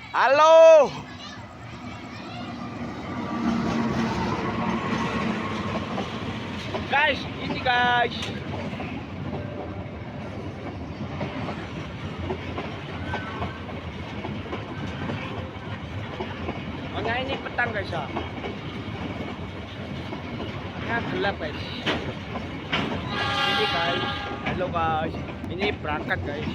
Halo. Guys, ini guys. Hanya ini petang guys ya. Ini gelap guys. Ini guys. Halo guys. Ini berangkat guys.